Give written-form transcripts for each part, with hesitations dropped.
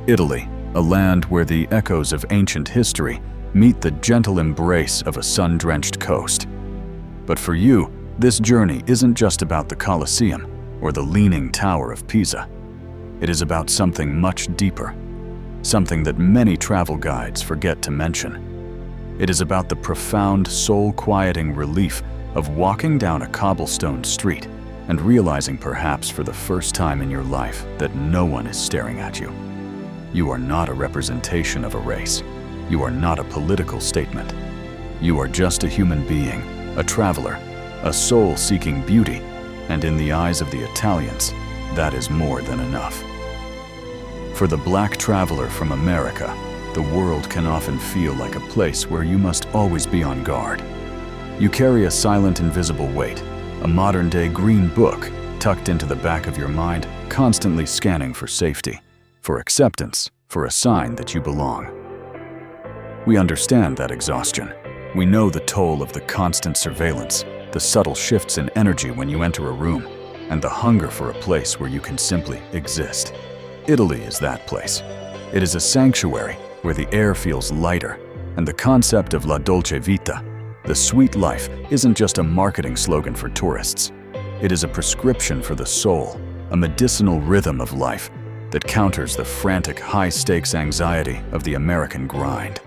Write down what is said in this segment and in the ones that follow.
Italy, a land where the echoes of ancient history meet the gentle embrace of a sun-drenched coast. But for you, this journey isn't just about the Colosseum or the leaning tower of Pisa. It is about something much deeper, something that many travel guides forget to mention. It is about the profound, soul-quieting relief of walking down a cobblestone street and realizing perhaps for the first time in your life that no one is staring at you. You are not a representation of a race. You are not a political statement. You are just a human being, a traveler, a soul seeking beauty, and in the eyes of the Italians, that is more than enough. For the black traveler from America, the world can often feel like a place where you must always be on guard. You carry a silent, invisible weight, a modern-day green book tucked into the back of your mind, constantly scanning for safety, for acceptance, for a sign that you belong. We understand that exhaustion. We know the toll of the constant surveillance, the subtle shifts in energy when you enter a room, and the hunger for a place where you can simply exist. Italy is that place. It is a sanctuary where the air feels lighter, and the concept of la dolce vita, the sweet life, isn't just a marketing slogan for tourists. It is a prescription for the soul, a medicinal rhythm of life that counters the frantic, high-stakes anxiety of the American grind.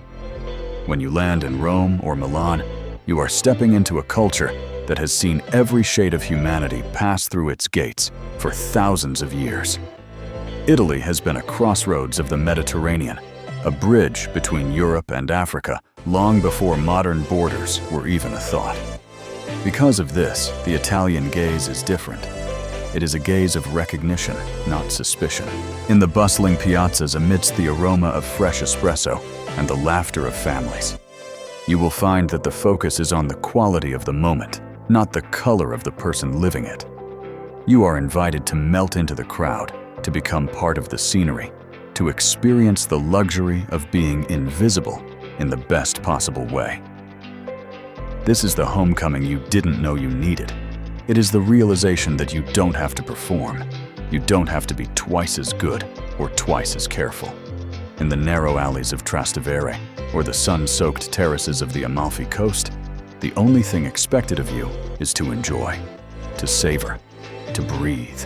When you land in Rome or Milan, you are stepping into a culture that has seen every shade of humanity pass through its gates for thousands of years. Italy has been a crossroads of the Mediterranean, a bridge between Europe and Africa long before modern borders were even a thought. Because of this, the Italian gaze is different. It is a gaze of recognition, not suspicion. In the bustling piazzas amidst the aroma of fresh espresso and the laughter of families, you will find that the focus is on the quality of the moment, not the color of the person living it. You are invited to melt into the crowd, to become part of the scenery, to experience the luxury of being invisible in the best possible way. This is the homecoming you didn't know you needed. It is the realization that you don't have to perform. You don't have to be twice as good or twice as careful. In the narrow alleys of Trastevere or the sun-soaked terraces of the Amalfi Coast, the only thing expected of you is to enjoy, to savor, to breathe.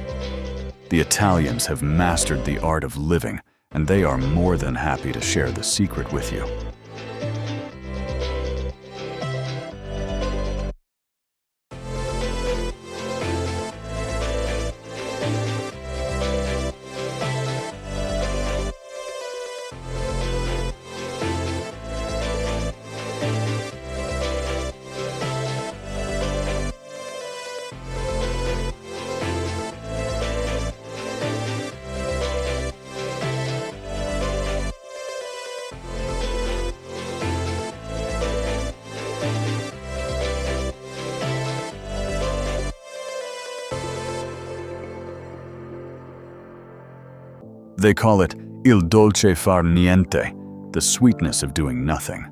The Italians have mastered the art of living, and they are more than happy to share the secret with you. They call it il dolce far niente, the sweetness of doing nothing.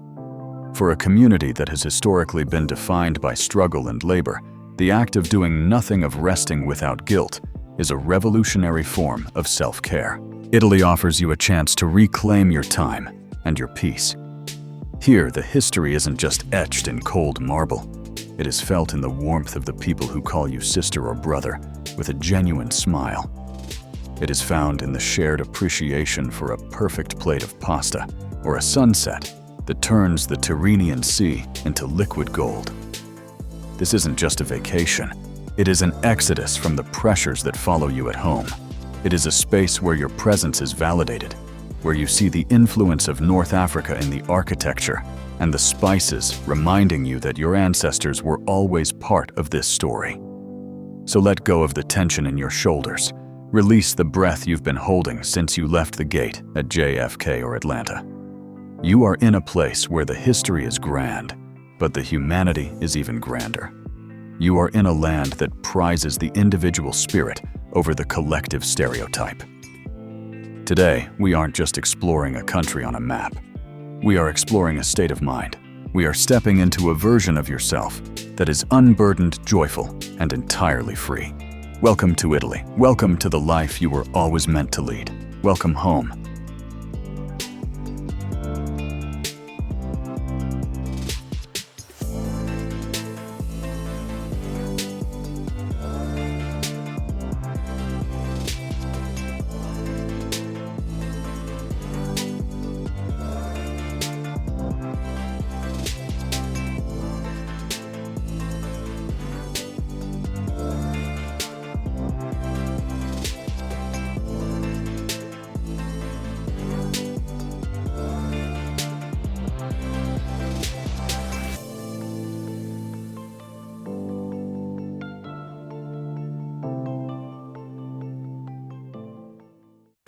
For a community that has historically been defined by struggle and labor, the act of doing nothing, of resting without guilt, is a revolutionary form of self-care. Italy offers you a chance to reclaim your time and your peace. Here, the history isn't just etched in cold marble. It is felt in the warmth of the people who call you sister or brother with a genuine smile. It is found in the shared appreciation for a perfect plate of pasta or a sunset that turns the Tyrrhenian Sea into liquid gold. This isn't just a vacation. It is an exodus from the pressures that follow you at home. It is a space where your presence is validated, where you see the influence of North Africa in the architecture and the spices, reminding you that your ancestors were always part of this story. So let go of the tension in your shoulders. Release the breath you've been holding since you left the gate at JFK or Atlanta. You are in a place where the history is grand, but the humanity is even grander. You are in a land that prizes the individual spirit over the collective stereotype. Today, we aren't just exploring a country on a map. We are exploring a state of mind. We are stepping into a version of yourself that is unburdened, joyful, and entirely free. Welcome to Italy. Welcome to the life you were always meant to lead. Welcome home.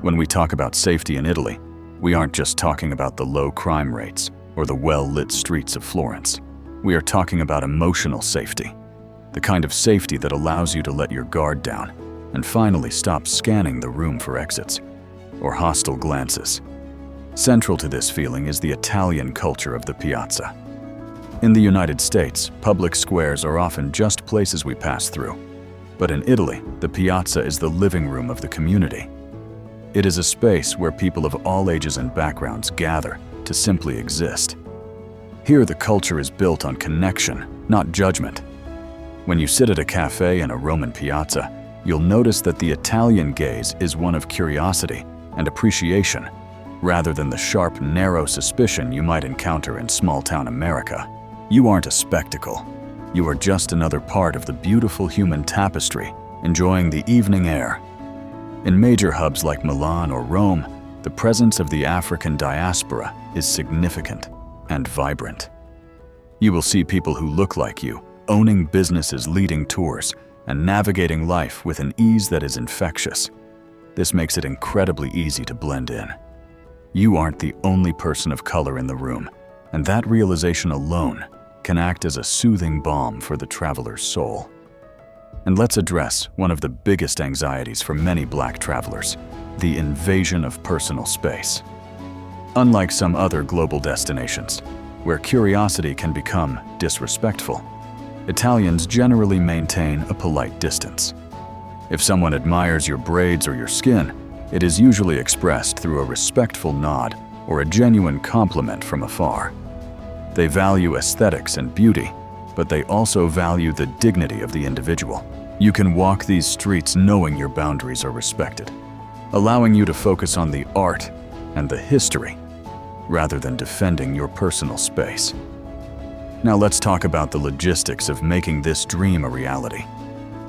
When we talk about safety in Italy, we aren't just talking about the low crime rates or the well-lit streets of Florence. We are talking about emotional safety, the kind of safety that allows you to let your guard down and finally stop scanning the room for exits or hostile glances. Central to this feeling is the Italian culture of the piazza. In the United States, public squares are often just places we pass through. But in Italy, the piazza is the living room of the community. It is a space where people of all ages and backgrounds gather to simply exist. Here, the culture is built on connection, not judgment. When you sit at a cafe in a Roman piazza, you'll notice that the Italian gaze is one of curiosity and appreciation, rather than the sharp, narrow suspicion you might encounter in small-town America. You aren't a spectacle. You are just another part of the beautiful human tapestry, enjoying the evening air. In major hubs like Milan or Rome, the presence of the African diaspora is significant and vibrant. You will see people who look like you, owning businesses, leading tours, and navigating life with an ease that is infectious. This makes it incredibly easy to blend in. You aren't the only person of color in the room, and that realization alone can act as a soothing balm for the traveler's soul. And let's address one of the biggest anxieties for many Black travelers: the invasion of personal space. Unlike some other global destinations, where curiosity can become disrespectful, Italians generally maintain a polite distance. If someone admires your braids or your skin, it is usually expressed through a respectful nod or a genuine compliment from afar. They value aesthetics and beauty, but they also value the dignity of the individual. You can walk these streets knowing your boundaries are respected, allowing you to focus on the art and the history, rather than defending your personal space. Now let's talk about the logistics of making this dream a reality,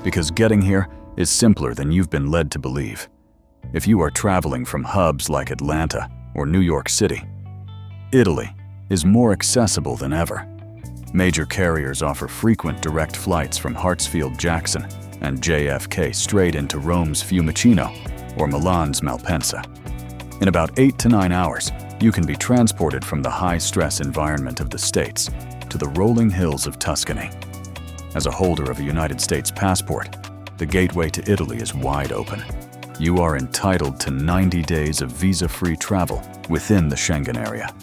because getting here is simpler than you've been led to believe. If you are traveling from hubs like Atlanta or New York City, Italy is more accessible than ever. Major carriers offer frequent direct flights from Hartsfield-Jackson and JFK straight into Rome's Fiumicino or Milan's Malpensa. In about 8 to 9 hours, you can be transported from the high-stress environment of the States to the rolling hills of Tuscany. As a holder of a United States passport, the gateway to Italy is wide open. You are entitled to 90 days of visa-free travel within the Schengen area.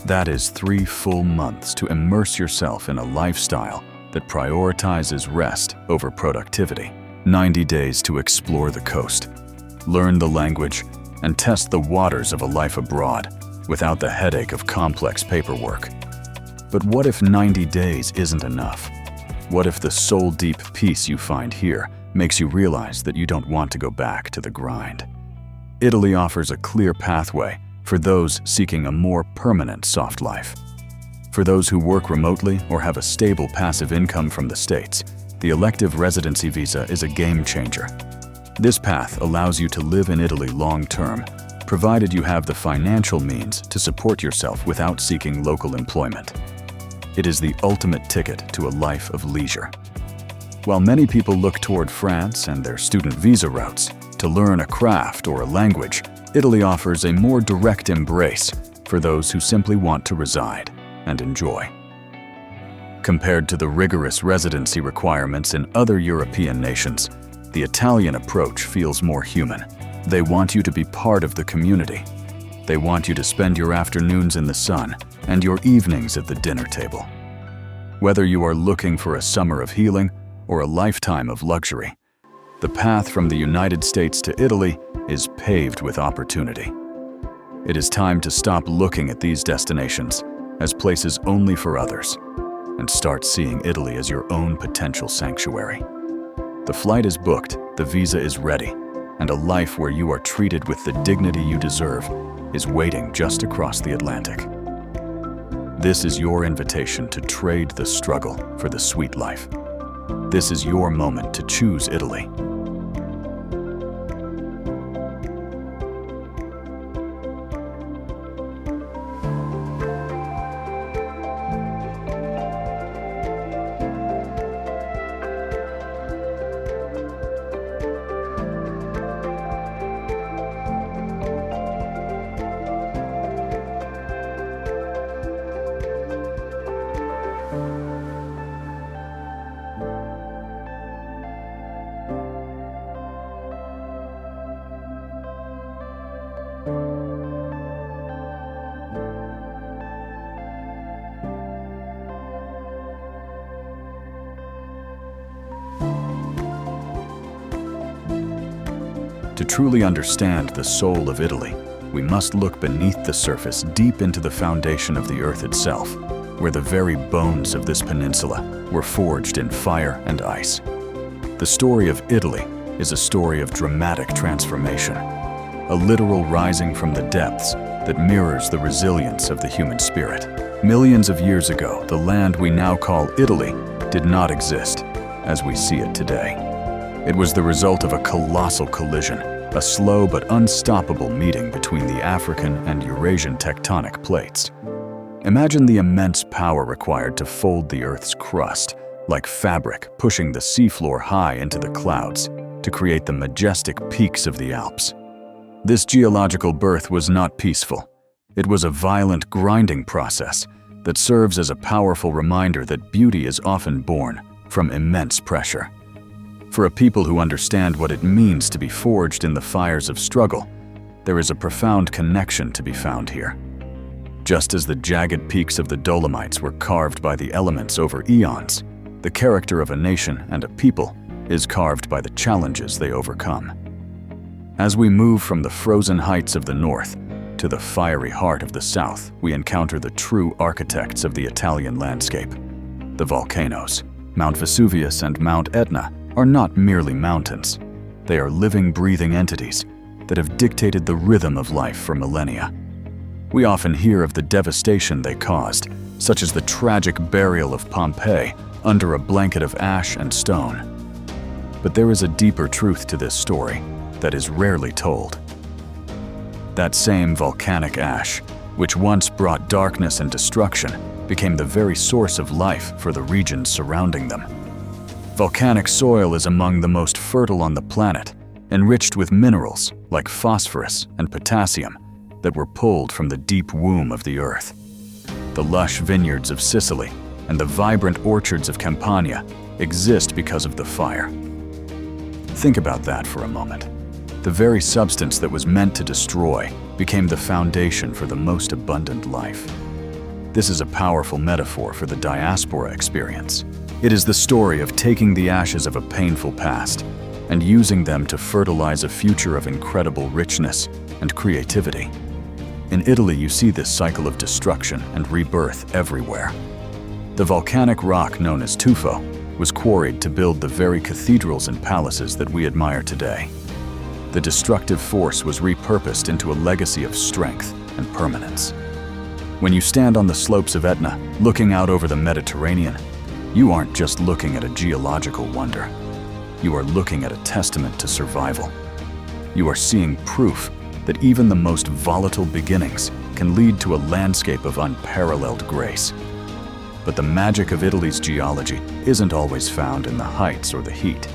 That is 3 full months to immerse yourself in a lifestyle that prioritizes rest over productivity. 90 days to explore the coast, learn the language, and test the waters of a life abroad without the headache of complex paperwork. But what if 90 days isn't enough? What if the soul-deep peace you find here makes you realize that you don't want to go back to the grind? Italy offers a clear pathway for those seeking a more permanent soft life. For those who work remotely or have a stable passive income from the States, the elective residency visa is a game changer. This path allows you to live in Italy long-term, provided you have the financial means to support yourself without seeking local employment. It is the ultimate ticket to a life of leisure. While many people look toward France and their student visa routes to learn a craft or a language, Italy offers a more direct embrace for those who simply want to reside and enjoy. Compared to the rigorous residency requirements in other European nations, the Italian approach feels more human. They want you to be part of the community. They want you to spend your afternoons in the sun and your evenings at the dinner table. Whether you are looking for a summer of healing or a lifetime of luxury, the path from the United States to Italy is paved with opportunity. It is time to stop looking at these destinations as places only for others and start seeing Italy as your own potential sanctuary. The flight is booked, the visa is ready, and a life where you are treated with the dignity you deserve is waiting just across the Atlantic. This is your invitation to trade the struggle for the sweet life. This is your moment to choose Italy. To truly understand the soul of Italy, we must look beneath the surface, deep into the foundation of the earth itself, where the very bones of this peninsula were forged in fire and ice. The story of Italy is a story of dramatic transformation, a literal rising from the depths that mirrors the resilience of the human spirit. Millions of years ago, the land we now call Italy did not exist as we see it today. It was the result of a colossal collision, a slow but unstoppable meeting between the African and Eurasian tectonic plates. Imagine the immense power required to fold the Earth's crust, like fabric pushing the seafloor high into the clouds to create the majestic peaks of the Alps. This geological birth was not peaceful. It was a violent, grinding process that serves as a powerful reminder that beauty is often born from immense pressure. For a people who understand what it means to be forged in the fires of struggle, there is a profound connection to be found here. Just as the jagged peaks of the Dolomites were carved by the elements over eons, the character of a nation and a people is carved by the challenges they overcome. As we move from the frozen heights of the north to the fiery heart of the south, we encounter the true architects of the Italian landscape. The volcanoes, Mount Vesuvius and Mount Etna, are not merely mountains. They are living, breathing entities that have dictated the rhythm of life for millennia. We often hear of the devastation they caused, such as the tragic burial of Pompeii under a blanket of ash and stone. But there is a deeper truth to this story that is rarely told. That same volcanic ash, which once brought darkness and destruction, became the very source of life for the regions surrounding them. Volcanic soil is among the most fertile on the planet, enriched with minerals like phosphorus and potassium that were pulled from the deep womb of the earth. The lush vineyards of Sicily and the vibrant orchards of Campania exist because of the fire. Think about that for a moment. The very substance that was meant to destroy became the foundation for the most abundant life. This is a powerful metaphor for the diaspora experience. It is the story of taking the ashes of a painful past and using them to fertilize a future of incredible richness and creativity. In Italy, you see this cycle of destruction and rebirth everywhere. The volcanic rock known as tuffo was quarried to build the very cathedrals and palaces that we admire today. The destructive force was repurposed into a legacy of strength and permanence. When you stand on the slopes of Etna, looking out over the Mediterranean, you aren't just looking at a geological wonder. You are looking at a testament to survival. You are seeing proof that even the most volatile beginnings can lead to a landscape of unparalleled grace. But the magic of Italy's geology isn't always found in the heights or the heat.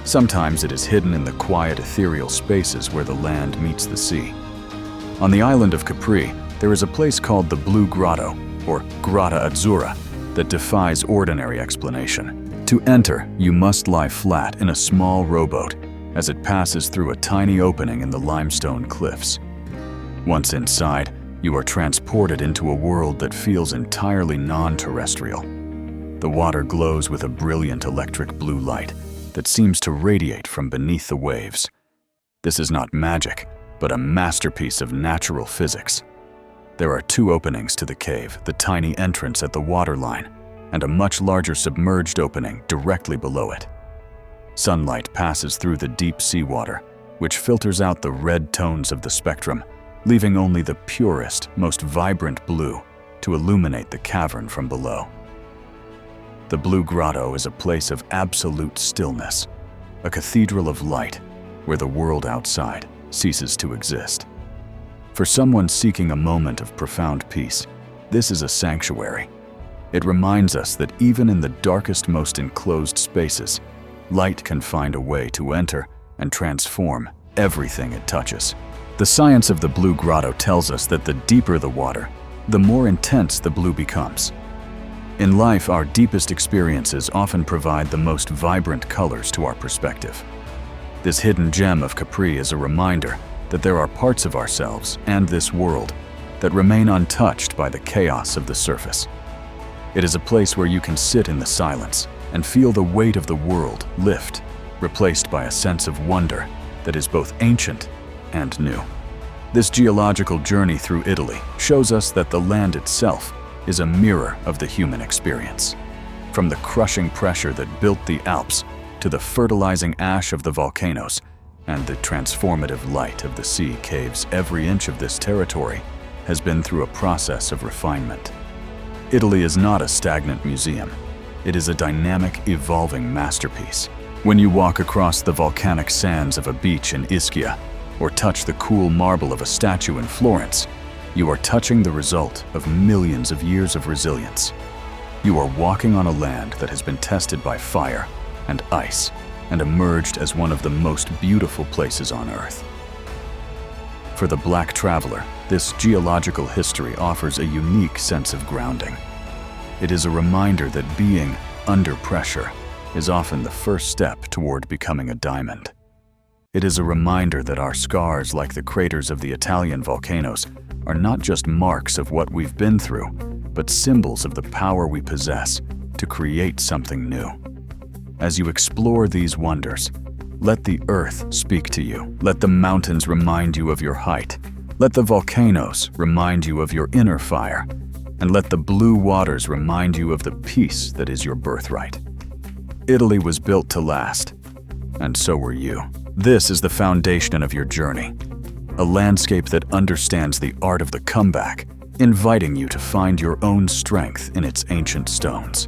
Sometimes it is hidden in the quiet, ethereal spaces where the land meets the sea. On the island of Capri, there is a place called the Blue Grotto, or Grotta Azzurra, that defies ordinary explanation. To enter, you must lie flat in a small rowboat as it passes through a tiny opening in the limestone cliffs. Once inside, you are transported into a world that feels entirely non-terrestrial. The water glows with a brilliant electric blue light that seems to radiate from beneath the waves. This is not magic, but a masterpiece of natural physics. There are two openings to the cave, the tiny entrance at the waterline, and a much larger submerged opening directly below it. Sunlight passes through the deep seawater, which filters out the red tones of the spectrum, leaving only the purest, most vibrant blue to illuminate the cavern from below. The Blue Grotto is a place of absolute stillness, a cathedral of light where the world outside ceases to exist. For someone seeking a moment of profound peace, this is a sanctuary. It reminds us that even in the darkest, most enclosed spaces, light can find a way to enter and transform everything it touches. The science of the Blue Grotto tells us that the deeper the water, the more intense the blue becomes. In life, our deepest experiences often provide the most vibrant colors to our perspective. This hidden gem of Capri is a reminder that there are parts of ourselves and this world that remain untouched by the chaos of the surface. It is a place where you can sit in the silence and feel the weight of the world lift, replaced by a sense of wonder that is both ancient and new. This geological journey through Italy shows us that the land itself is a mirror of the human experience. From the crushing pressure that built the Alps to the fertilizing ash of the volcanoes and the transformative light of the sea caves, every inch of this territory has been through a process of refinement. Italy is not a stagnant museum. It is a dynamic, evolving masterpiece. When you walk across the volcanic sands of a beach in Ischia or touch the cool marble of a statue in Florence, you are touching the result of millions of years of resilience. You are walking on a land that has been tested by fire and ice and emerged as one of the most beautiful places on Earth. For the Black traveler, this geological history offers a unique sense of grounding. It is a reminder that being under pressure is often the first step toward becoming a diamond. It is a reminder that our scars, like the craters of the Italian volcanoes, are not just marks of what we've been through, but symbols of the power we possess to create something new. As you explore these wonders, let the earth speak to you. Let the mountains remind you of your height. Let the volcanoes remind you of your inner fire. And let the blue waters remind you of the peace that is your birthright. Italy was built to last, and so were you. This is the foundation of your journey, a landscape that understands the art of the comeback, inviting you to find your own strength in its ancient stones.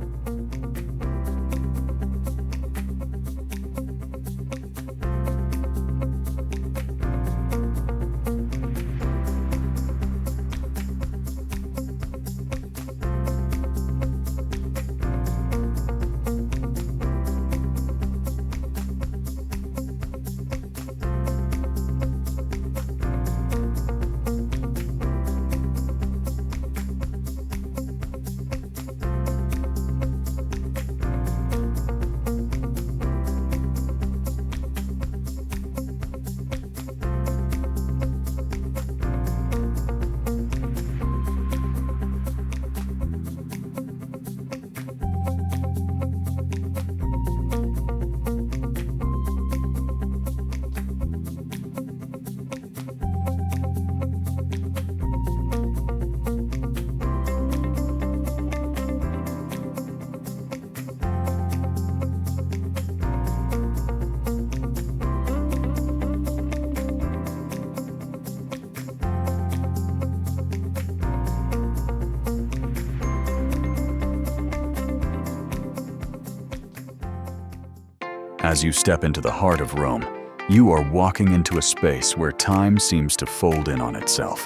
As you step into the heart of Rome, you are walking into a space where time seems to fold in on itself,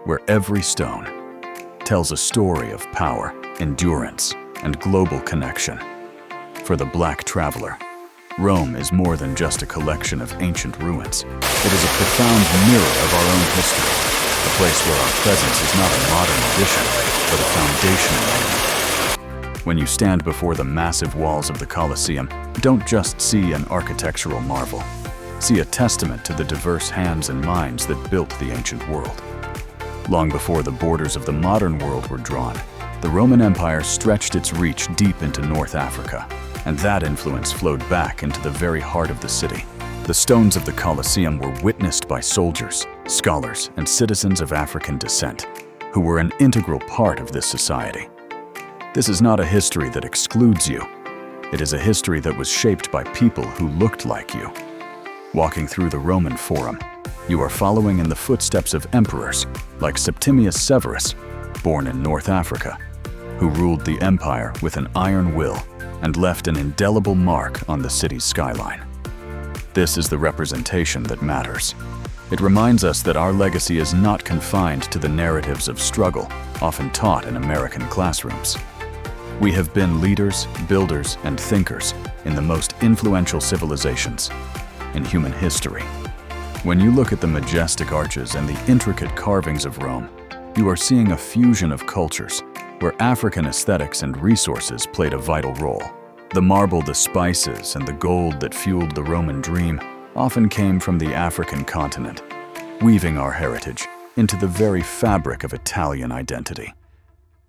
where every stone tells a story of power, endurance, and global connection. For the Black traveler, Rome is more than just a collection of ancient ruins. It is a profound mirror of our own history, a place where our presence is not a modern addition, but a foundational element. When you stand before the massive walls of the Colosseum, don't just see an architectural marvel. See a testament to the diverse hands and minds that built the ancient world. Long before the borders of the modern world were drawn, the Roman Empire stretched its reach deep into North Africa, and that influence flowed back into the very heart of the city. The stones of the Colosseum were witnessed by soldiers, scholars, and citizens of African descent, who were an integral part of this society. This is not a history that excludes you. It is a history that was shaped by people who looked like you. Walking through the Roman Forum, you are following in the footsteps of emperors like Septimius Severus, born in North Africa, who ruled the empire with an iron will and left an indelible mark on the city's skyline. This is the representation that matters. It reminds us that our legacy is not confined to the narratives of struggle often taught in American classrooms. We have been leaders, builders, and thinkers in the most influential civilizations in human history. When you look at the majestic arches and the intricate carvings of Rome, you are seeing a fusion of cultures where African aesthetics and resources played a vital role. The marble, the spices, and the gold that fueled the Roman dream often came from the African continent, weaving our heritage into the very fabric of Italian identity.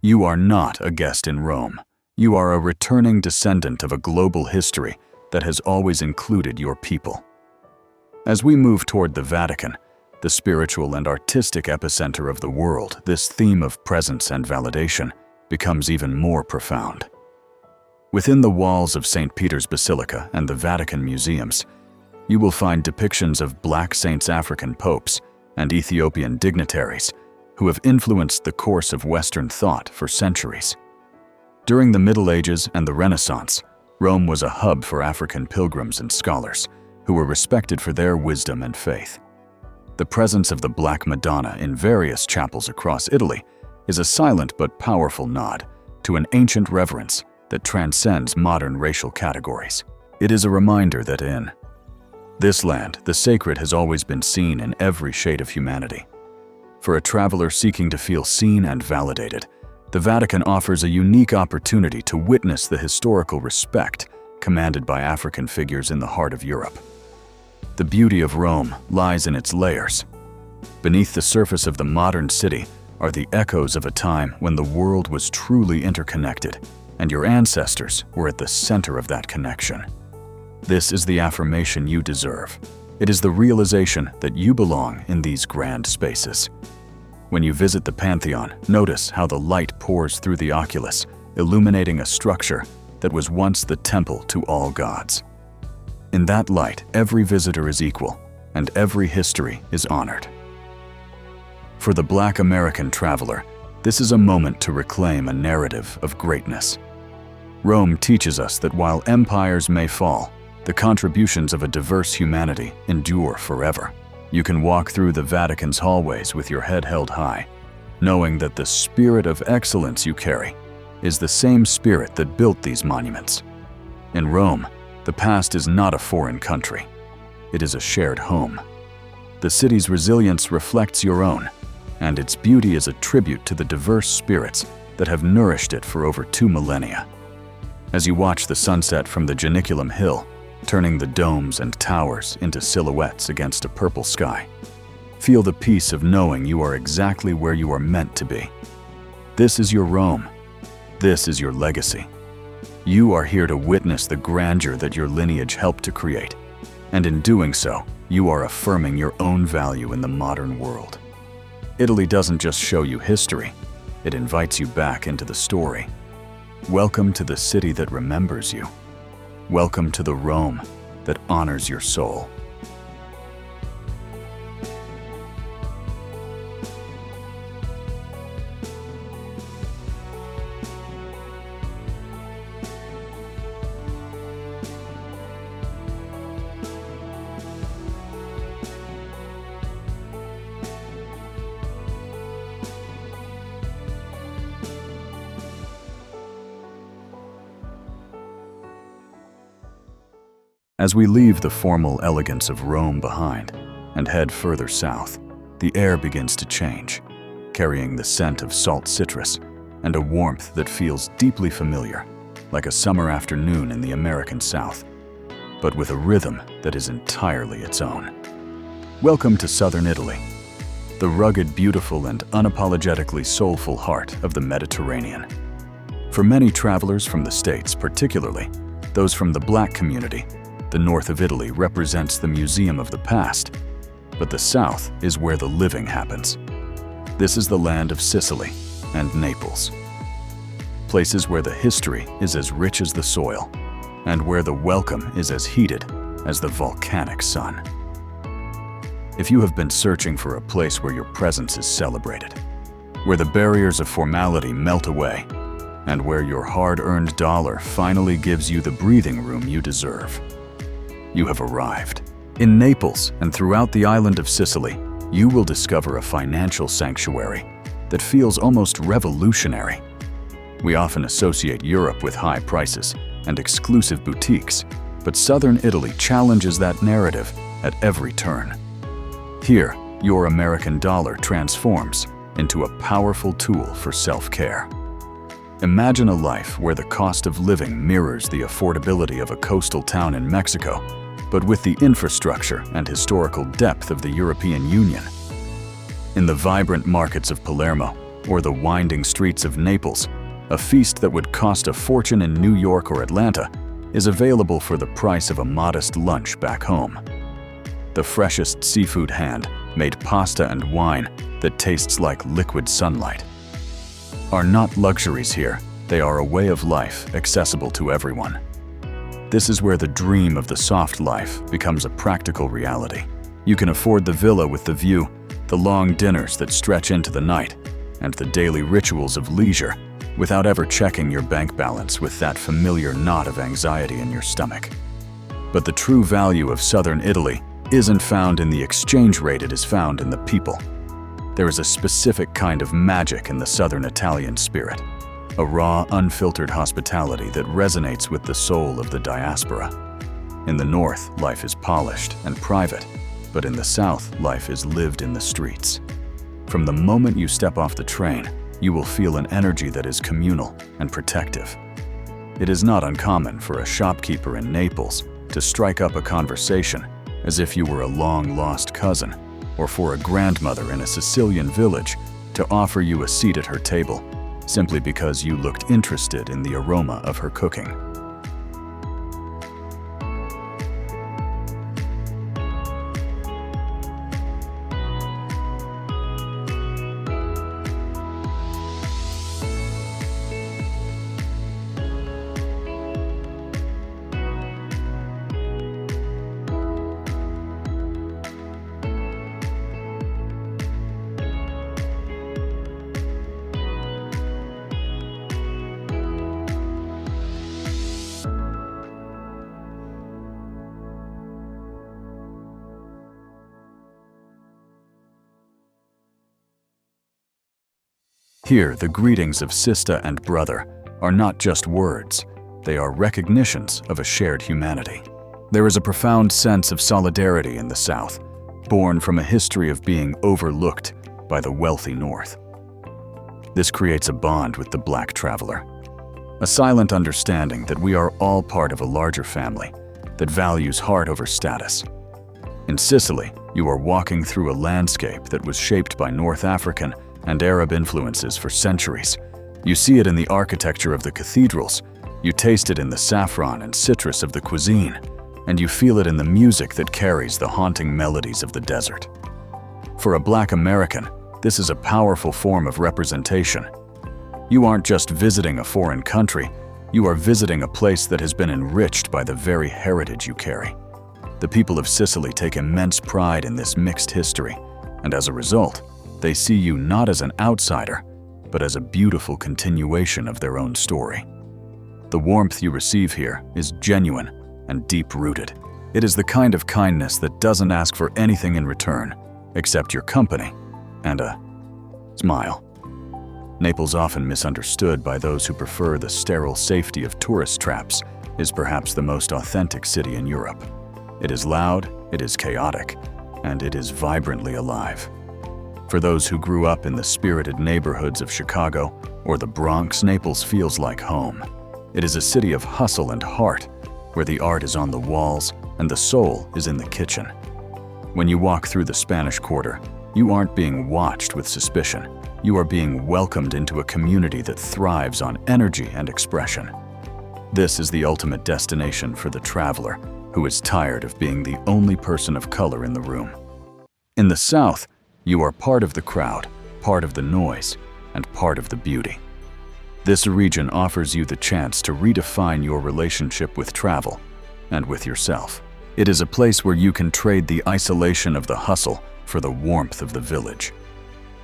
You are not a guest in Rome. You are a returning descendant of a global history that has always included your people. As we move toward the Vatican, the spiritual and artistic epicenter of the world, this theme of presence and validation becomes even more profound. Within the walls of St. Peter's Basilica and the Vatican museums, you will find depictions of Black Saints, African popes, and Ethiopian dignitaries who have influenced the course of Western thought for centuries. During the Middle Ages and the Renaissance, Rome was a hub for African pilgrims and scholars who were respected for their wisdom and faith. The presence of the Black Madonna in various chapels across Italy is a silent but powerful nod to an ancient reverence that transcends modern racial categories. It is a reminder that in this land, the sacred has always been seen in every shade of humanity. For a traveler seeking to feel seen and validated, the Vatican offers a unique opportunity to witness the historical respect commanded by African figures in the heart of Europe. The beauty of Rome lies in its layers. Beneath the surface of the modern city are the echoes of a time when the world was truly interconnected, and your ancestors were at the center of that connection. This is the affirmation you deserve. It is the realization that you belong in these grand spaces. When you visit the Pantheon, notice how the light pours through the oculus, illuminating a structure that was once the temple to all gods. In that light, every visitor is equal, and every history is honored. For the Black American traveler, this is a moment to reclaim a narrative of greatness. Rome teaches us that while empires may fall, the contributions of a diverse humanity endure forever. You can walk through the Vatican's hallways with your head held high, knowing that the spirit of excellence you carry is the same spirit that built these monuments. In Rome, the past is not a foreign country. It is a shared home. The city's resilience reflects your own, and its beauty is a tribute to the diverse spirits that have nourished it for over 2 millennia. As you watch the sunset from the Janiculum Hill, turning the domes and towers into silhouettes against a purple sky, feel the peace of knowing you are exactly where you are meant to be. This is your Rome. This is your legacy. You are here to witness the grandeur that your lineage helped to create, and in doing so, you are affirming your own value in the modern world. Italy doesn't just show you history, it invites you back into the story. Welcome to the city that remembers you. Welcome to the Rome that honors your soul. As we leave the formal elegance of Rome behind and head further south, the air begins to change, carrying the scent of salt citrus and a warmth that feels deeply familiar, like a summer afternoon in the American South, but with a rhythm that is entirely its own. Welcome to southern Italy, the rugged, beautiful, and unapologetically soulful heart of the Mediterranean. For many travelers from the States, particularly those from the Black community, the north of Italy represents the museum of the past, but the south is where the living happens. This is the land of Sicily and Naples, places where the history is as rich as the soil, and where the welcome is as heated as the volcanic sun. If you have been searching for a place where your presence is celebrated, where the barriers of formality melt away, and where your hard-earned dollar finally gives you the breathing room you deserve, you have arrived. In Naples and throughout the island of Sicily, you will discover a financial sanctuary that feels almost revolutionary. We often associate Europe with high prices and exclusive boutiques, but southern Italy challenges that narrative at every turn. Here, your American dollar transforms into a powerful tool for self-care. Imagine a life where the cost of living mirrors the affordability of a coastal town in Mexico, but with the infrastructure and historical depth of the European Union. In the vibrant markets of Palermo or the winding streets of Naples, a feast that would cost a fortune in New York or Atlanta is available for the price of a modest lunch back home. The freshest seafood hand-made pasta and wine that tastes like liquid sunlight are not luxuries here. They are a way of life accessible to everyone. This is where the dream of the soft life becomes a practical reality. You can afford the villa with the view, the long dinners that stretch into the night, and the daily rituals of leisure without ever checking your bank balance with that familiar knot of anxiety in your stomach. But the true value of southern Italy isn't found in the exchange rate, it is found in the people. There is a specific kind of magic in the southern Italian spirit, a raw, unfiltered hospitality that resonates with the soul of the diaspora. In the north, life is polished and private, but in the south, life is lived in the streets. From the moment you step off the train, you will feel an energy that is communal and protective. It is not uncommon for a shopkeeper in Naples to strike up a conversation as if you were a long-lost cousin, or for a grandmother in a Sicilian village to offer you a seat at her table simply because you looked interested in the aroma of her cooking. Here, the greetings of sister and brother are not just words, they are recognitions of a shared humanity. There is a profound sense of solidarity in the South, born from a history of being overlooked by the wealthy North. This creates a bond with the Black traveler, a silent understanding that we are all part of a larger family that values heart over status. In Sicily, you are walking through a landscape that was shaped by North African and Arab influences for centuries. You see it in the architecture of the cathedrals, you taste it in the saffron and citrus of the cuisine, and you feel it in the music that carries the haunting melodies of the desert. For a Black American, this is a powerful form of representation. You aren't just visiting a foreign country, you are visiting a place that has been enriched by the very heritage you carry. The people of Sicily take immense pride in this mixed history, and as a result, they see you not as an outsider, but as a beautiful continuation of their own story. The warmth you receive here is genuine and deep-rooted. It is the kind of kindness that doesn't ask for anything in return, except your company and a smile. Naples, often misunderstood by those who prefer the sterile safety of tourist traps, is perhaps the most authentic city in Europe. It is loud, it is chaotic, and it is vibrantly alive. For those who grew up in the spirited neighborhoods of Chicago or the Bronx, Naples feels like home. It is a city of hustle and heart, where the art is on the walls and the soul is in the kitchen. When you walk through the Spanish Quarter, you aren't being watched with suspicion. You are being welcomed into a community that thrives on energy and expression. This is the ultimate destination for the traveler who is tired of being the only person of color in the room. In the South, you are part of the crowd, part of the noise, and part of the beauty. This region offers you the chance to redefine your relationship with travel and with yourself. It is a place where you can trade the isolation of the hustle for the warmth of the village.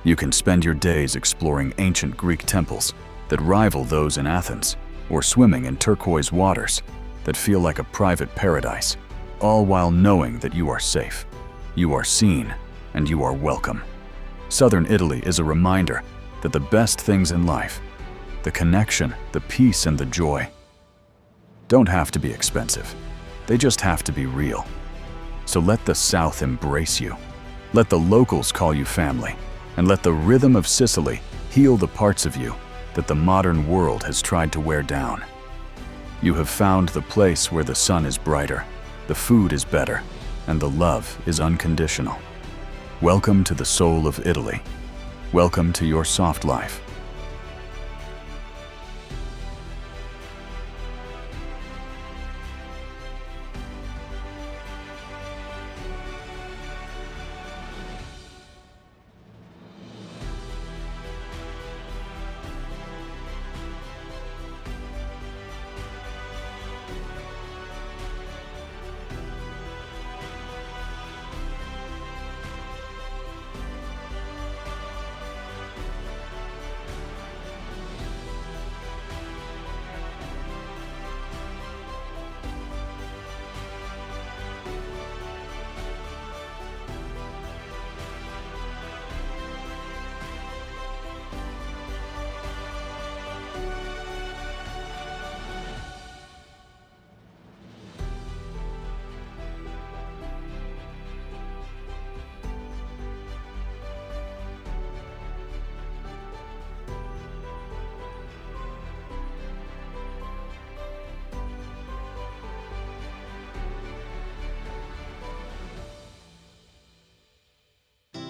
You can spend your days exploring ancient Greek temples that rival those in Athens, or swimming in turquoise waters that feel like a private paradise, all while knowing that you are safe, you are seen, and you are welcome. Southern Italy is a reminder that the best things in life, the connection, the peace, and the joy, don't have to be expensive. They just have to be real. So let the South embrace you. Let the locals call you family, and let the rhythm of Sicily heal the parts of you that the modern world has tried to wear down. You have found the place where the sun is brighter, the food is better, and the love is unconditional. Welcome to the soul of Italy. Welcome to your soft life.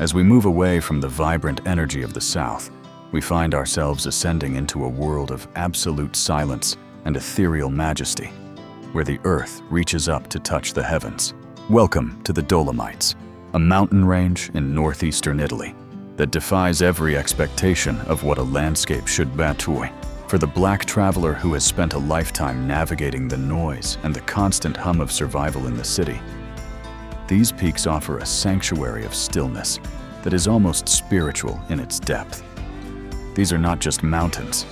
As we move away from the vibrant energy of the south, we find ourselves ascending into a world of absolute silence and ethereal majesty, where the earth reaches up to touch the heavens. Welcome to the Dolomites, a mountain range in northeastern Italy that defies every expectation of what a landscape should be. For the black traveler who has spent a lifetime navigating the noise and the constant hum of survival in the city, these peaks offer a sanctuary of stillness that is almost spiritual in its depth. These are not just mountains,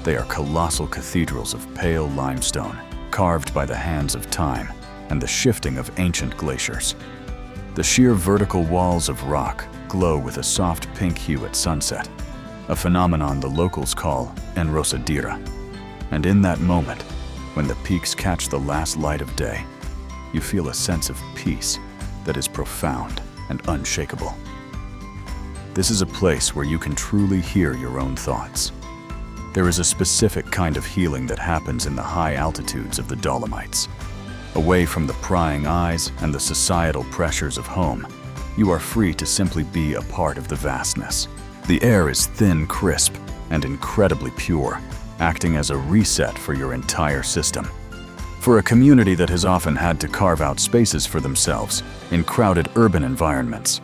they are colossal cathedrals of pale limestone, carved by the hands of time and the shifting of ancient glaciers. The sheer vertical walls of rock glow with a soft pink hue at sunset, a phenomenon the locals call enrosadira. And in that moment, when the peaks catch the last light of day, you feel a sense of peace that is profound and unshakable. This is a place where you can truly hear your own thoughts. There is a specific kind of healing that happens in the high altitudes of the Dolomites. Away from the prying eyes and the societal pressures of home, you are free to simply be a part of the vastness. The air is thin, crisp, and incredibly pure, acting as a reset for your entire system. For a community that has often had to carve out spaces for themselves in crowded urban environments,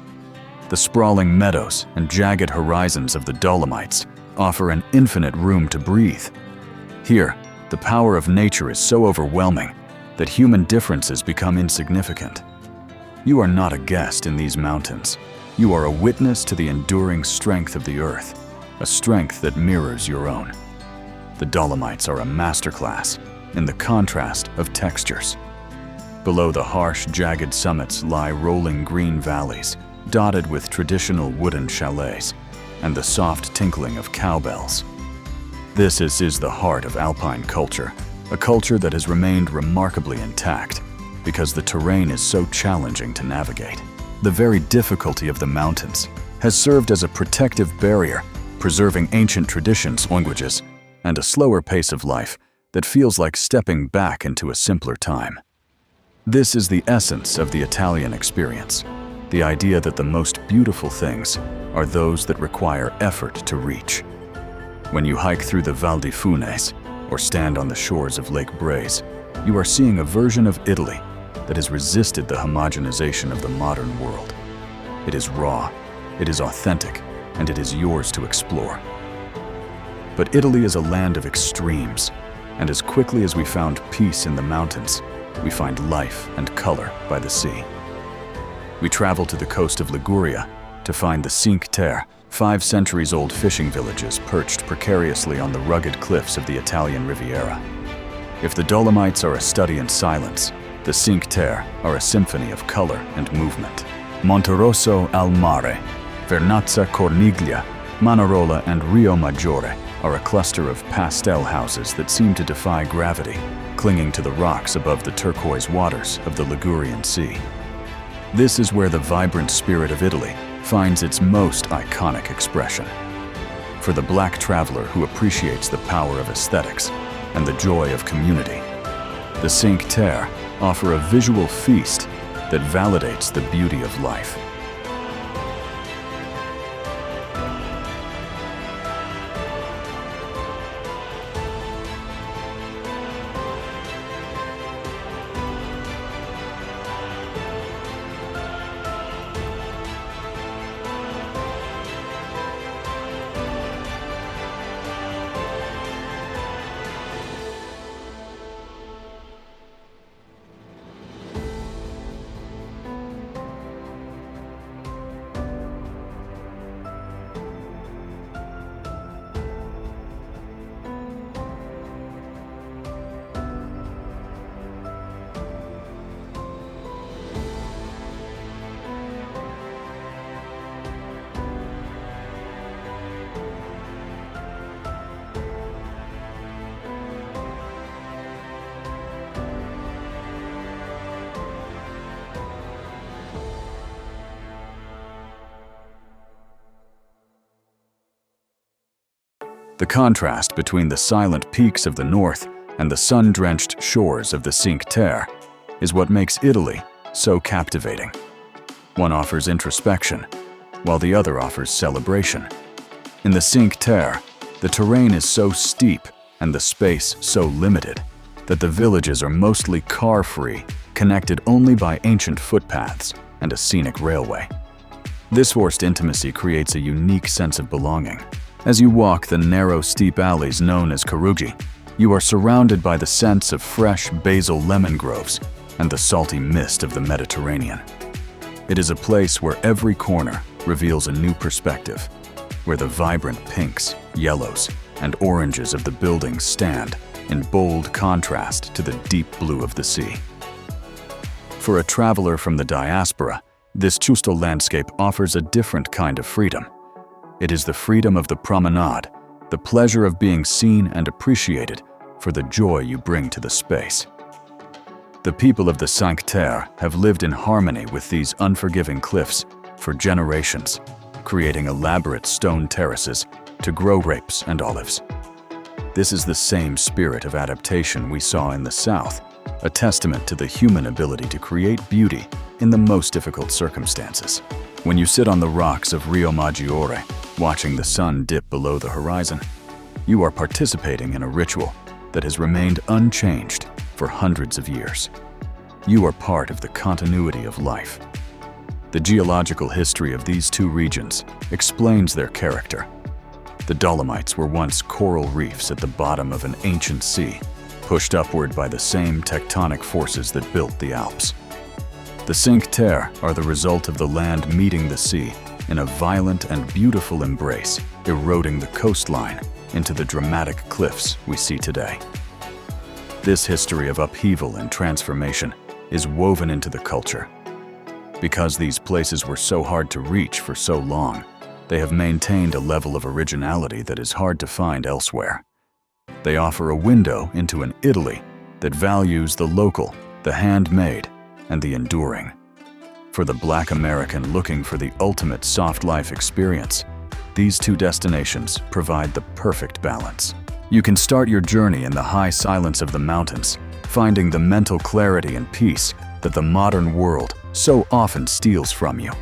the sprawling meadows and jagged horizons of the Dolomites offer an infinite room to breathe. Here, the power of nature is so overwhelming that human differences become insignificant. You are not a guest in these mountains. You are a witness to the enduring strength of the earth, a strength that mirrors your own. The Dolomites are a masterclass in the contrast of textures. Below the harsh, jagged summits lie rolling green valleys, dotted with traditional wooden chalets and the soft tinkling of cowbells. This is the heart of alpine culture, a culture that has remained remarkably intact because the terrain is so challenging to navigate. The very difficulty of the mountains has served as a protective barrier, preserving ancient traditions, languages, and a slower pace of life that feels like stepping back into a simpler time. This is the essence of the Italian experience, the idea that the most beautiful things are those that require effort to reach. When you hike through the Val di Funes or stand on the shores of Lake Braise, you are seeing a version of Italy that has resisted the homogenization of the modern world. It is raw, it is authentic, and it is yours to explore. But Italy is a land of extremes, and as quickly as we found peace in the mountains, we find life and color by the sea. We travel to the coast of Liguria to find the Cinque Terre, 5 centuries-old fishing villages perched precariously on the rugged cliffs of the Italian Riviera. If the Dolomites are a study in silence, the Cinque Terre are a symphony of color and movement. Monterosso al Mare, Vernazza Corniglia, Manarola, and Rio Maggiore are a cluster of pastel houses that seem to defy gravity, clinging to the rocks above the turquoise waters of the Ligurian Sea. This is where the vibrant spirit of Italy finds its most iconic expression. For the black traveler who appreciates the power of aesthetics and the joy of community, the Cinque Terre offer a visual feast that validates the beauty of life. The contrast between the silent peaks of the north and the sun-drenched shores of the Cinque Terre is what makes Italy so captivating. One offers introspection, while the other offers celebration. In the Cinque Terre, the terrain is so steep and the space so limited that the villages are mostly car-free, connected only by ancient footpaths and a scenic railway. This forced intimacy creates a unique sense of belonging. As you walk the narrow, steep alleys known as Karugi, you are surrounded by the scents of fresh basil lemon groves and the salty mist of the Mediterranean. It is a place where every corner reveals a new perspective, where the vibrant pinks, yellows, and oranges of the buildings stand in bold contrast to the deep blue of the sea. For a traveler from the diaspora, this Chusto landscape offers a different kind of freedom. It is the freedom of the promenade, the pleasure of being seen and appreciated for the joy you bring to the space. The people of the Cinque Terre have lived in harmony with these unforgiving cliffs for generations, creating elaborate stone terraces to grow grapes and olives. This is the same spirit of adaptation we saw in the south, a testament to the human ability to create beauty in the most difficult circumstances. When you sit on the rocks of Rio Maggiore, watching the sun dip below the horizon, you are participating in a ritual that has remained unchanged for hundreds of years. You are part of the continuity of life. The geological history of these two regions explains their character. The Dolomites were once coral reefs at the bottom of an ancient sea, pushed upward by the same tectonic forces that built the Alps. The Cinque Terre are the result of the land meeting the sea in a violent and beautiful embrace, eroding the coastline into the dramatic cliffs we see today. This history of upheaval and transformation is woven into the culture. Because these places were so hard to reach for so long, they have maintained a level of originality that is hard to find elsewhere. They offer a window into an Italy that values the local, the handmade, and the enduring. For the Black American looking for the ultimate soft life experience, these two destinations provide the perfect balance. You can start your journey in the high silence of the mountains, finding the mental clarity and peace that the modern world so often steals from you.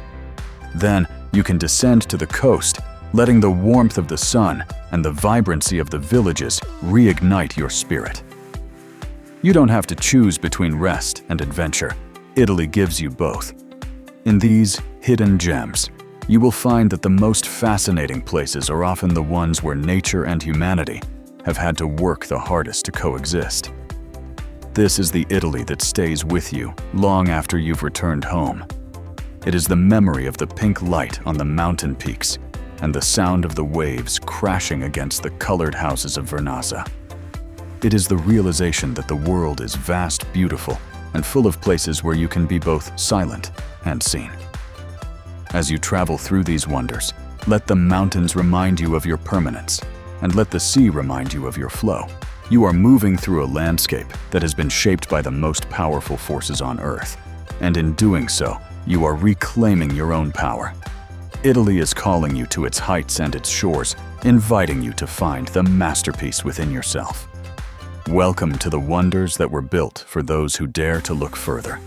Then, you can descend to the coast, letting the warmth of the sun and the vibrancy of the villages reignite your spirit. You don't have to choose between rest and adventure. Italy gives you both. In these hidden gems, you will find that the most fascinating places are often the ones where nature and humanity have had to work the hardest to coexist. This is the Italy that stays with you long after you've returned home. It is the memory of the pink light on the mountain peaks and the sound of the waves crashing against the colored houses of Vernazza. It is the realization that the world is vast, beautiful, and full of places where you can be both silent and seen. As you travel through these wonders, let the mountains remind you of your permanence, and let the sea remind you of your flow. You are moving through a landscape that has been shaped by the most powerful forces on Earth, and in doing so, you are reclaiming your own power. Italy is calling you to its heights and its shores, inviting you to find the masterpiece within yourself. Welcome to the wonders that were built for those who dare to look further.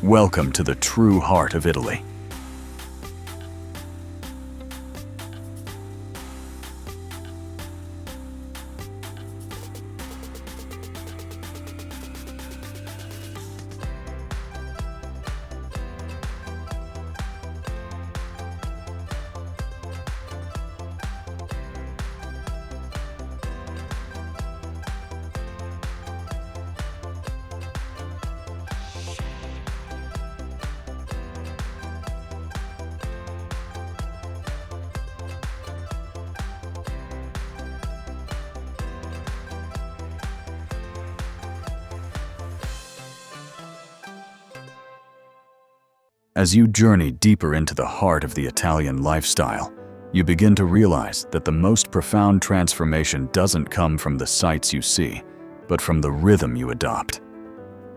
Welcome to the true heart of Italy. As you journey deeper into the heart of the Italian lifestyle, you begin to realize that the most profound transformation doesn't come from the sights you see, but from the rhythm you adopt.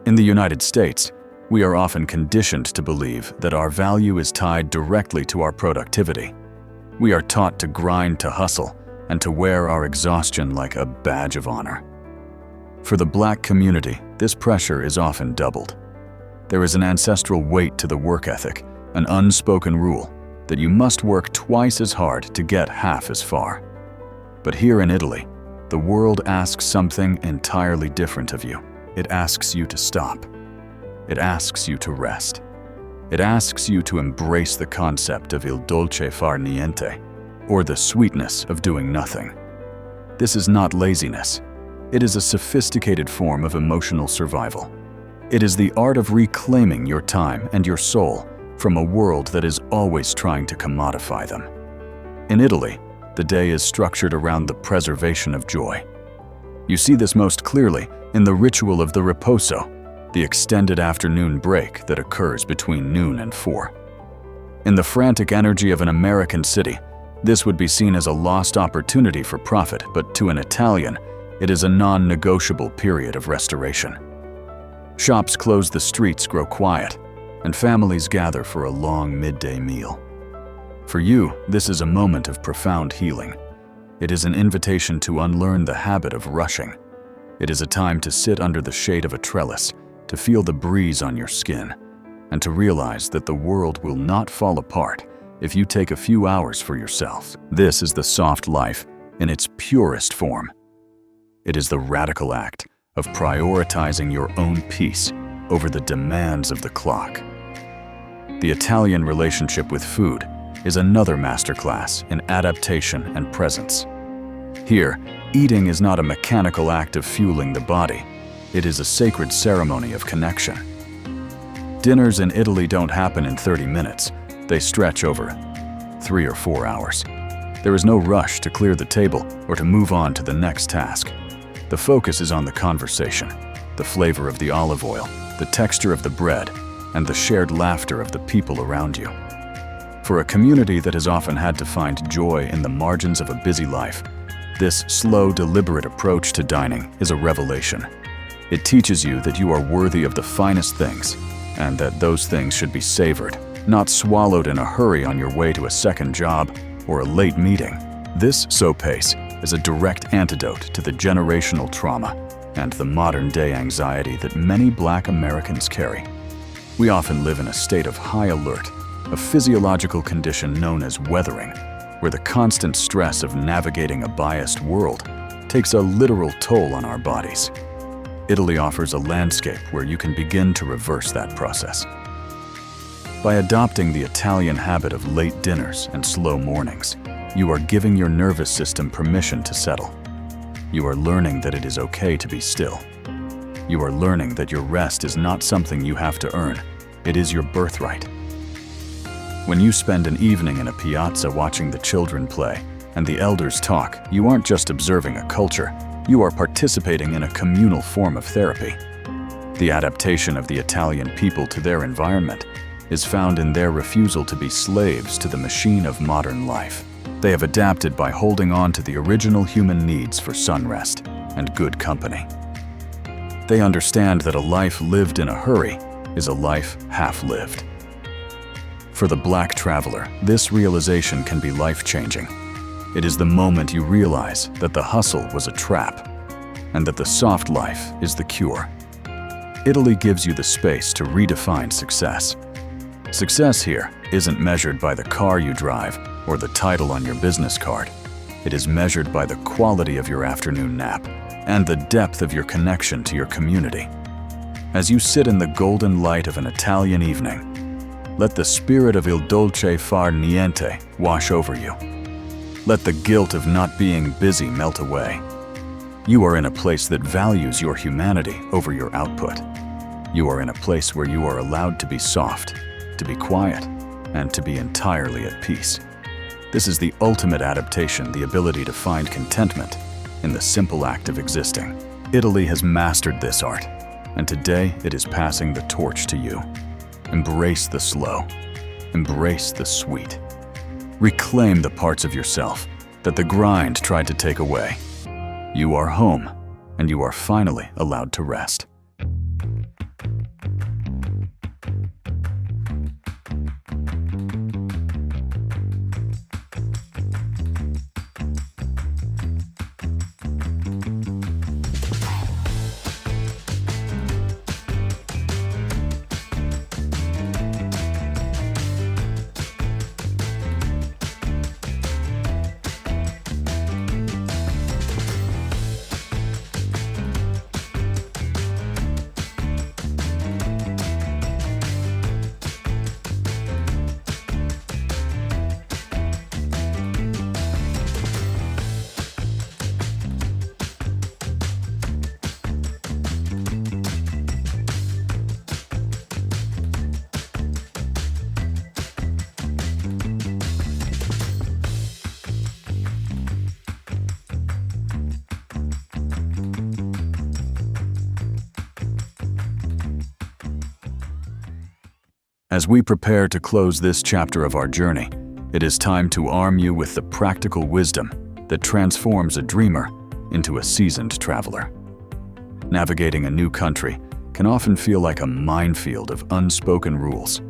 In the United States, we are often conditioned to believe that our value is tied directly to our productivity. We are taught to grind to hustle and to wear our exhaustion like a badge of honor. For the Black community, this pressure is often doubled. There is an ancestral weight to the work ethic, an unspoken rule that you must work twice as hard to get half as far. But here in Italy, the world asks something entirely different of you. It asks you to stop. It asks you to rest. It asks you to embrace the concept of il dolce far niente, or the sweetness of doing nothing. This is not laziness. It is a sophisticated form of emotional survival. It is the art of reclaiming your time and your soul from a world that is always trying to commodify them. In Italy, the day is structured around the preservation of joy. You see this most clearly in the ritual of the riposo, the extended afternoon break that occurs between noon and 4. In the frantic energy of an American city, this would be seen as a lost opportunity for profit, but to an Italian, it is a non-negotiable period of restoration. Shops close, the streets grow quiet, and families gather for a long midday meal. For you, this is a moment of profound healing. It is an invitation to unlearn the habit of rushing. It is a time to sit under the shade of a trellis, to feel the breeze on your skin, and to realize that the world will not fall apart if you take a few hours for yourself. This is the soft life in its purest form. It is the radical act of prioritizing your own peace over the demands of the clock. The Italian relationship with food is another masterclass in adaptation and presence. Here, eating is not a mechanical act of fueling the body. It is a sacred ceremony of connection. Dinners in Italy don't happen in 30 minutes. They stretch over 3 or 4 hours. There is no rush to clear the table or to move on to the next task. The focus is on the conversation, the flavor of the olive oil, the texture of the bread, and the shared laughter of the people around you. For a community that has often had to find joy in the margins of a busy life, this slow, deliberate approach to dining is a revelation. It teaches you that you are worthy of the finest things, and that those things should be savored, not swallowed in a hurry on your way to a second job or a late meeting. This slow pace is a direct antidote to the generational trauma and the modern-day anxiety that many Black Americans carry. We often live in a state of high alert, a physiological condition known as weathering, where the constant stress of navigating a biased world takes a literal toll on our bodies. Italy offers a landscape where you can begin to reverse that process. By adopting the Italian habit of late dinners and slow mornings, you are giving your nervous system permission to settle. You are learning that it is okay to be still. You are learning that your rest is not something you have to earn. It is your birthright. When you spend an evening in a piazza watching the children play and the elders talk, you aren't just observing a culture, you are participating in a communal form of therapy. The adaptation of the Italian people to their environment is found in their refusal to be slaves to the machine of modern life. They have adapted by holding on to the original human needs for sunrest and good company. They understand that a life lived in a hurry is a life half-lived. For the Black traveler, this realization can be life-changing. It is the moment you realize that the hustle was a trap and that the soft life is the cure. Italy gives you the space to redefine success. Success here isn't measured by the car you drive or the title on your business card. It is measured by the quality of your afternoon nap and the depth of your connection to your community. As you sit in the golden light of an Italian evening, let the spirit of il dolce far niente wash over you. Let the guilt of not being busy melt away. You are in a place that values your humanity over your output. You are in a place where you are allowed to be soft, to be quiet, and to be entirely at peace. This is the ultimate adaptation, the ability to find contentment in the simple act of existing. Italy has mastered this art, and today it is passing the torch to you. Embrace the slow. Embrace the sweet. Reclaim the parts of yourself that the grind tried to take away. You are home, and you are finally allowed to rest. As we prepare to close this chapter of our journey, it is time to arm you with the practical wisdom that transforms a dreamer into a seasoned traveler. Navigating a new country can often feel like a minefield of unspoken rules.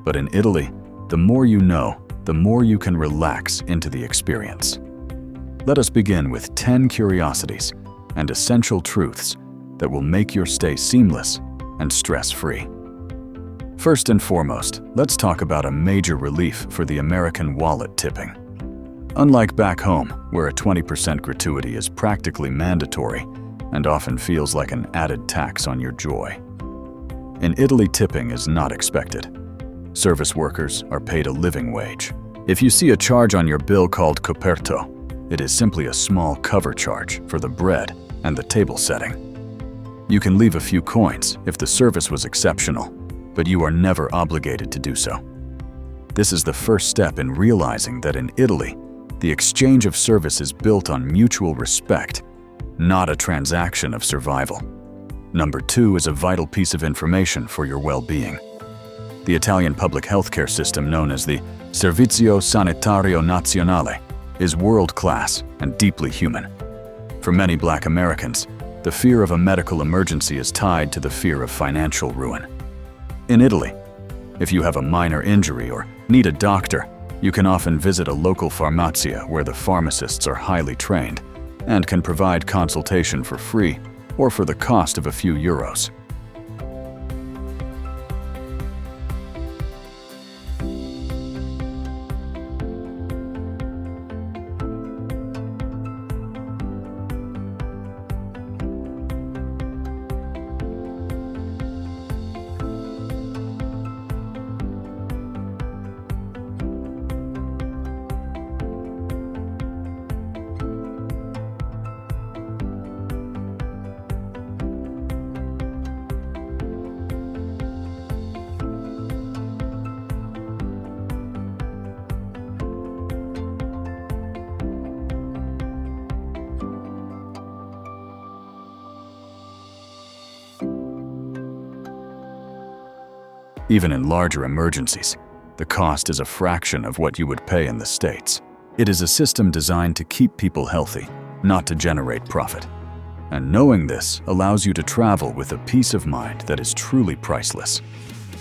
But in Italy, the more you know, the more you can relax into the experience. Let us begin with 10 curiosities and essential truths that will make your stay seamless and stress-free. First and foremost, let's talk about a major relief for the American wallet: tipping. Unlike back home, where a 20% gratuity is practically mandatory and often feels like an added tax on your joy, in Italy, tipping is not expected. Service workers are paid a living wage. If you see a charge on your bill called coperto, it is simply a small cover charge for the bread and the table setting. You can leave a few coins if the service was exceptional, but you are never obligated to do so. This is the first step in realizing that in Italy, the exchange of service is built on mutual respect, not a transaction of survival. Number 2 is a vital piece of information for your well-being. The Italian public healthcare system, known as the Servizio Sanitario Nazionale, is world-class and deeply human. For many Black Americans, the fear of a medical emergency is tied to the fear of financial ruin. In Italy, if you have a minor injury or need a doctor, you can often visit a local farmacia where the pharmacists are highly trained and can provide consultation for free or for the cost of a few euros. Even in larger emergencies, the cost is a fraction of what you would pay in the States. It is a system designed to keep people healthy, not to generate profit. And knowing this allows you to travel with a peace of mind that is truly priceless.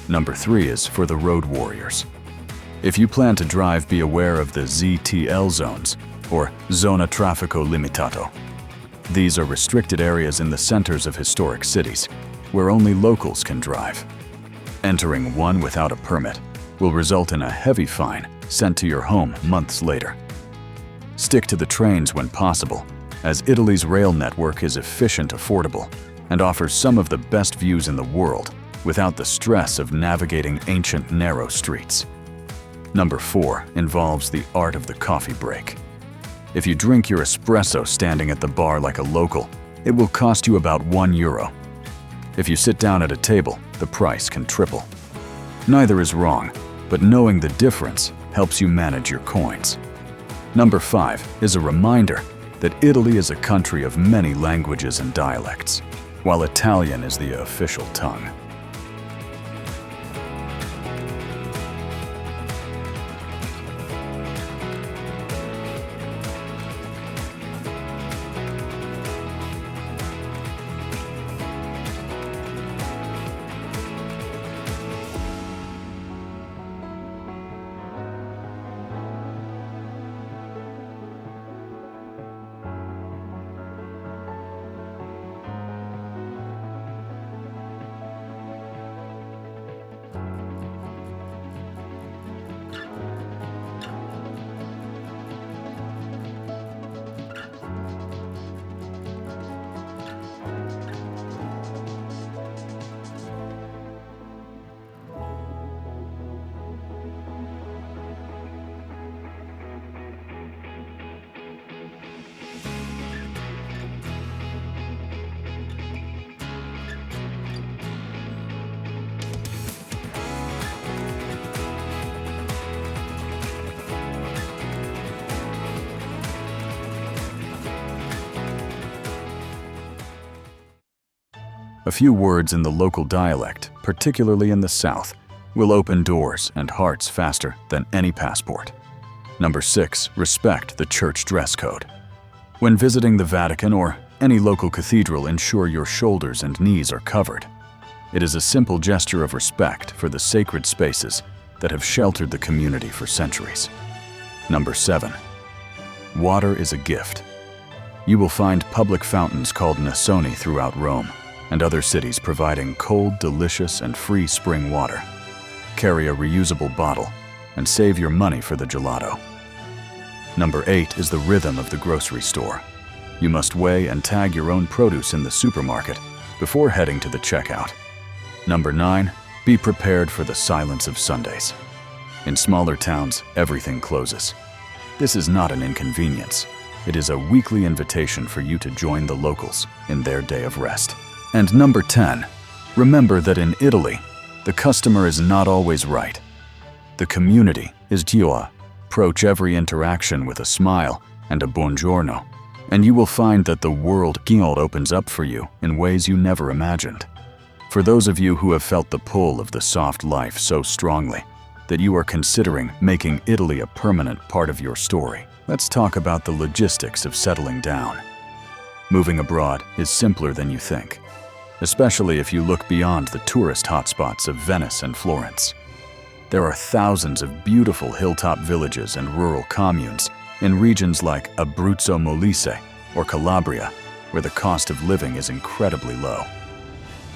Number 3 is for the road warriors. If you plan to drive, be aware of the ZTL zones, or Zona Traffico Limitato. These are restricted areas in the centers of historic cities, where only locals can drive. Entering one without a permit will result in a heavy fine sent to your home months later. Stick to the trains when possible, as Italy's rail network is efficient, affordable, and offers some of the best views in the world without the stress of navigating ancient, narrow streets. Number 4 involves the art of the coffee break. If you drink your espresso standing at the bar like a local, it will cost you about €1. If you sit down at a table, the price can triple. Neither is wrong, but knowing the difference helps you manage your coins. Number 5 is a reminder that Italy is a country of many languages and dialects, while Italian is the official tongue. A few words in the local dialect, particularly in the South, will open doors and hearts faster than any passport. Number 6, respect the church dress code. When visiting the Vatican or any local cathedral, ensure your shoulders and knees are covered. It is a simple gesture of respect for the sacred spaces that have sheltered the community for centuries. Number 7, water is a gift. You will find public fountains called Nasoni throughout Rome and other cities providing cold, delicious, and free spring water. Carry a reusable bottle and save your money for the gelato. Number 8 is the rhythm of the grocery store. You must weigh and tag your own produce in the supermarket before heading to the checkout. Number 9, be prepared for the silence of Sundays. In smaller towns, everything closes. This is not an inconvenience. It is a weekly invitation for you to join the locals in their day of rest. And number 10, remember that in Italy, the customer is not always right. The community is Tua. Approach every interaction with a smile and a buongiorno, and you will find that the world opens up for you in ways you never imagined. For those of you who have felt the pull of the soft life so strongly that you are considering making Italy a permanent part of your story, let's talk about the logistics of settling down. Moving abroad is simpler than you think, especially if you look beyond the tourist hotspots of Venice and Florence. There are thousands of beautiful hilltop villages and rural communes in regions like Abruzzo Molise or Calabria, where the cost of living is incredibly low.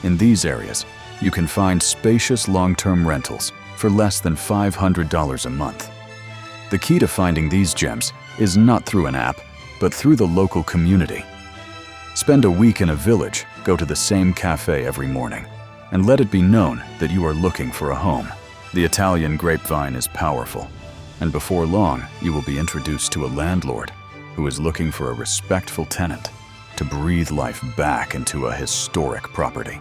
In these areas, you can find spacious long-term rentals for less than $500 a month. The key to finding these gems is not through an app, but through the local community. Spend a week in a village, go to the same cafe every morning, and let it be known that you are looking for a home. The Italian grapevine is powerful, and before long, you will be introduced to a landlord who is looking for a respectful tenant to breathe life back into a historic property.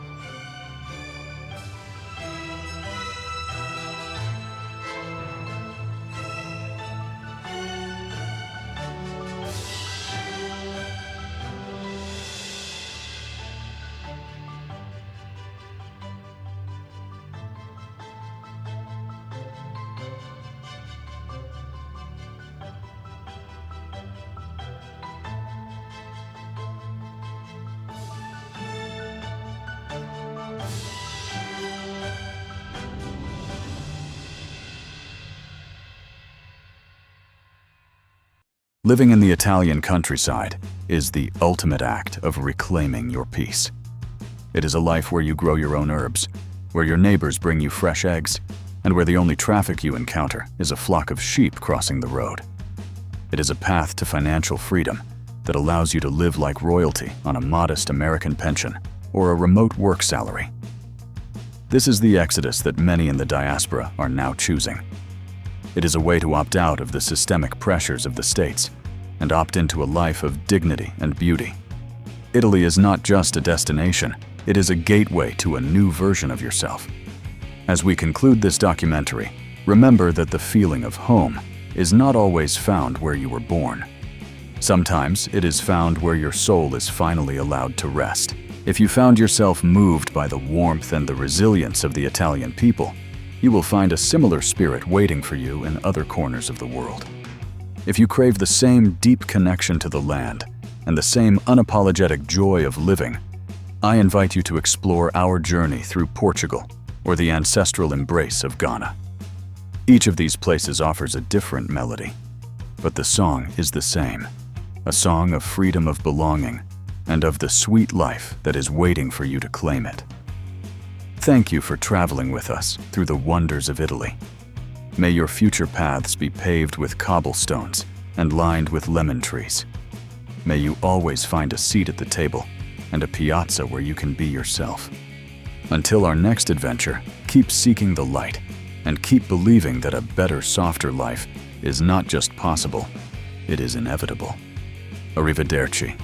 Living in the Italian countryside is the ultimate act of reclaiming your peace. It is a life where you grow your own herbs, where your neighbors bring you fresh eggs, and where the only traffic you encounter is a flock of sheep crossing the road. It is a path to financial freedom that allows you to live like royalty on a modest American pension or a remote work salary. This is the exodus that many in the diaspora are now choosing. It is a way to opt out of the systemic pressures of the States and opt into a life of dignity and beauty. Italy is not just a destination, it is a gateway to a new version of yourself. As we conclude this documentary, remember that the feeling of home is not always found where you were born. Sometimes it is found where your soul is finally allowed to rest. If you found yourself moved by the warmth and the resilience of the Italian people, you will find a similar spirit waiting for you in other corners of the world. If you crave the same deep connection to the land and the same unapologetic joy of living, I invite you to explore our journey through Portugal or the ancestral embrace of Ghana. Each of these places offers a different melody, but the song is the same, a song of freedom, of belonging, and of the sweet life that is waiting for you to claim it. Thank you for traveling with us through the wonders of Italy. May your future paths be paved with cobblestones and lined with lemon trees. May you always find a seat at the table and a piazza where you can be yourself. Until our next adventure, keep seeking the light and keep believing that a better, softer life is not just possible, it is inevitable. Arrivederci.